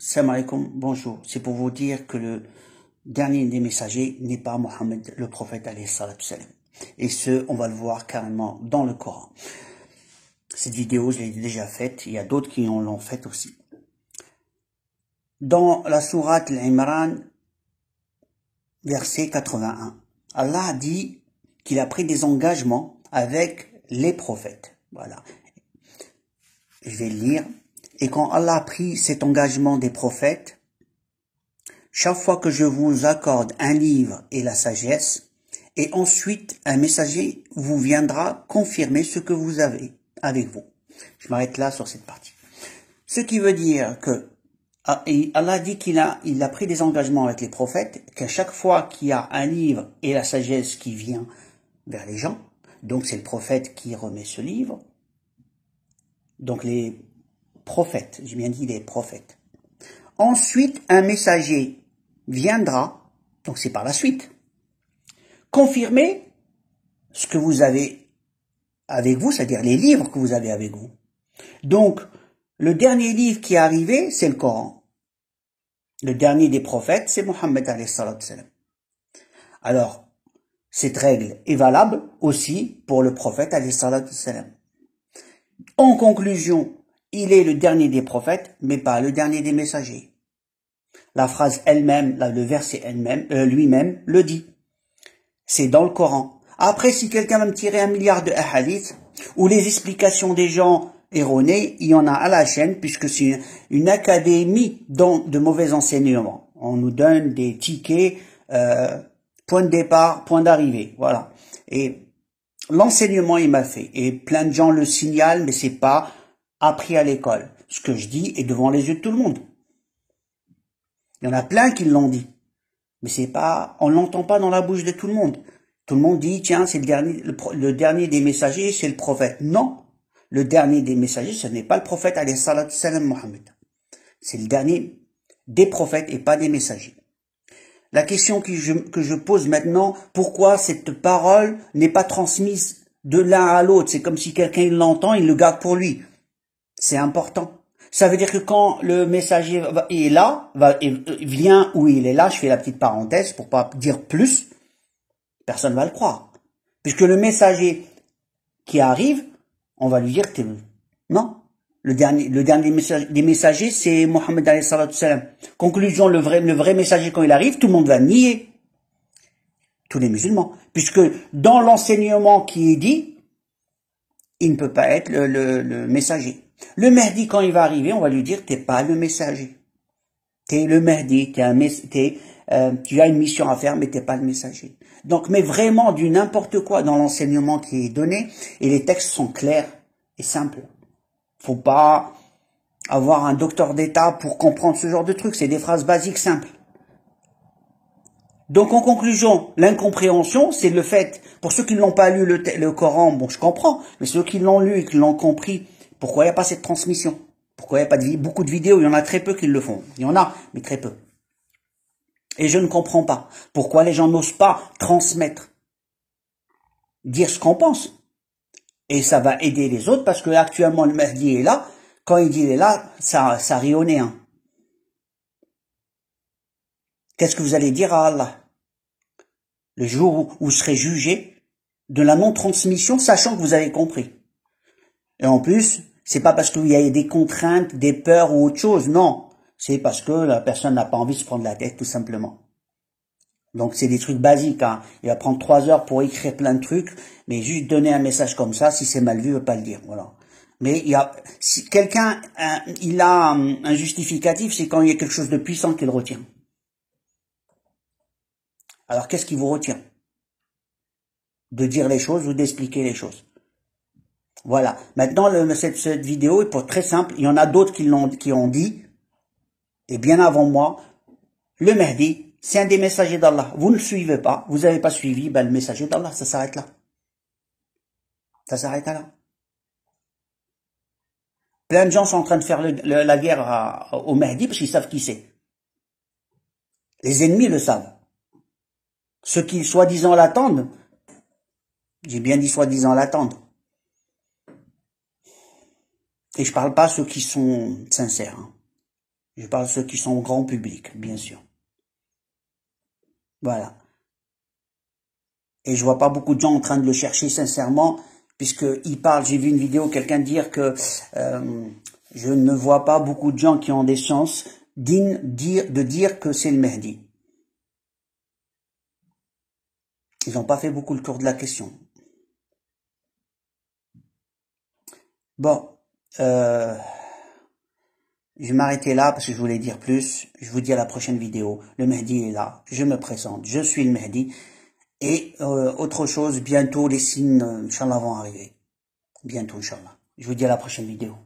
Salam alaikum, bonjour. C'est pour vous dire que le dernier des messagers n'est pas Mohammed, le prophète alayhi salatu salam. Et ce, on va le voir carrément dans le Coran. Cette vidéo, je l'ai déjà faite, il y a d'autres qui l'ont faite aussi. Dans la sourate Al-Imran, verset 81, Allah dit qu'il a pris des engagements avec les prophètes. Voilà. Je vais le lire. Et quand Allah a pris cet engagement des prophètes, chaque fois que je vous accorde un livre et la sagesse, et ensuite un messager vous viendra confirmer ce que vous avez avec vous. Je m'arrête là sur cette partie. Ce qui veut dire que Allah dit qu'il a pris des engagements avec les prophètes, qu'à chaque fois qu'il y a un livre et la sagesse qui vient vers les gens, donc c'est le prophète qui remet ce livre, donc les prophètes, j'ai bien dit les prophètes. Ensuite, un messager viendra, donc c'est par la suite, confirmer ce que vous avez avec vous, c'est-à-dire les livres que vous avez avec vous. Donc, le dernier livre qui est arrivé, c'est le Coran. Le dernier des prophètes, c'est Mohammed alayhi salatu salam. Alors, cette règle est valable aussi pour le prophète alayhi salatu salam. En conclusion, il est le dernier des prophètes, mais pas le dernier des messagers. La phrase elle-même, le verset elle-même, lui-même le dit. C'est dans le Coran. Après, si quelqu'un va me tirer 1 milliard de hadiths, ou les explications des gens erronées, il y en a à la chaîne, puisque c'est une académie de mauvais enseignements. On nous donne des tickets, point de départ, point d'arrivée, voilà. Et l'enseignement, il m'a fait. Et plein de gens le signalent, mais c'est pas appris à l'école. Ce que je dis est devant les yeux de tout le monde. Il y en a plein qui l'ont dit. Mais c'est pas, on l'entend pas dans la bouche de tout le monde. Tout le monde dit, tiens, c'est le dernier des messagers, c'est le prophète. Non. Le dernier des messagers, ce n'est pas le prophète, alayhi salatu salam Mohammed. C'est le dernier des prophètes et pas des messagers. La question que je pose maintenant, pourquoi cette parole n'est pas transmise de l'un à l'autre? C'est comme si quelqu'un l'entend, il le garde pour lui. C'est important. Ça veut dire que quand le messager est là, vient où il est là, je fais la petite parenthèse pour pas dire plus, personne va le croire. Puisque le messager qui arrive, on va lui dire que non. Le dernier des messagers, c'est Mohammed alayhi salatu salam. Conclusion, le vrai messager quand il arrive, tout le monde va nier. Tous les musulmans. Puisque dans l'enseignement qui est dit, il ne peut pas être le messager. Le Mahdi, quand il va arriver, on va lui dire, t'es pas le messager. T'es le Mahdi, tu as une mission à faire, mais t'es pas le messager. Donc, mais vraiment du n'importe quoi dans l'enseignement qui est donné, et les textes sont clairs et simples. Faut pas avoir un docteur d'État pour comprendre ce genre de trucs, c'est des phrases basiques simples. Donc, en conclusion, l'incompréhension, c'est le fait, pour ceux qui n'ont pas lu le Coran, bon, je comprends, mais ceux qui l'ont lu et qui l'ont compris, pourquoi il n'y a pas cette transmission? Pourquoi il n'y a pas beaucoup de vidéos? Il y en a très peu qui le font. Il y en a, mais très peu. Et je ne comprends pas. Pourquoi les gens n'osent pas transmettre? Dire ce qu'on pense. Et ça va aider les autres parce que actuellement le Mahdi est là. Quand il dit il est là, ça rit au nez. Hein. Qu'est-ce que vous allez dire à Allah? Le jour où vous serez jugé de la non-transmission, sachant que vous avez compris. Et en plus, c'est pas parce qu'il y a des contraintes, des peurs ou autre chose, non. C'est parce que la personne n'a pas envie de se prendre la tête, tout simplement. Donc c'est des trucs basiques, hein. Il va prendre 3 heures pour écrire plein de trucs, mais juste donner un message comme ça, si c'est mal vu, il ne veut pas le dire, voilà. Mais si quelqu'un, il a un justificatif, c'est quand il y a quelque chose de puissant qu'il retient. Alors qu'est-ce qui vous retient? De dire les choses ou d'expliquer les choses. Voilà. Maintenant, cette vidéo est pour très simple. Il y en a d'autres qui ont dit, et bien avant moi, le Mahdi, c'est un des messagers d'Allah. Vous ne le suivez pas, vous n'avez pas suivi, ben le messager d'Allah, ça s'arrête là. Ça s'arrête là. Plein de gens sont en train de faire la guerre au Mahdi parce qu'ils savent qui c'est. Les ennemis le savent. Ceux qui soi-disant l'attendent, j'ai bien dit soi-disant l'attendent. Et je parle pas ceux qui sont sincères. Hein. Je parle de ceux qui sont au grand public, bien sûr. Voilà. Et je vois pas beaucoup de gens en train de le chercher sincèrement, puisqu'il parle, j'ai vu une vidéo, quelqu'un dire que je ne vois pas beaucoup de gens qui ont des chances dignes de dire que c'est le Mahdi. Ils n'ont pas fait beaucoup le tour de la question. Bon, je vais m'arrêter là parce que je voulais dire plus. Je vous dis à la prochaine vidéo. Le Mahdi est là. Je me présente. Je suis le Mahdi. Et autre chose, bientôt les signes, Inch'Allah, vont arriver. Bientôt, Inch'Allah. Je vous dis à la prochaine vidéo.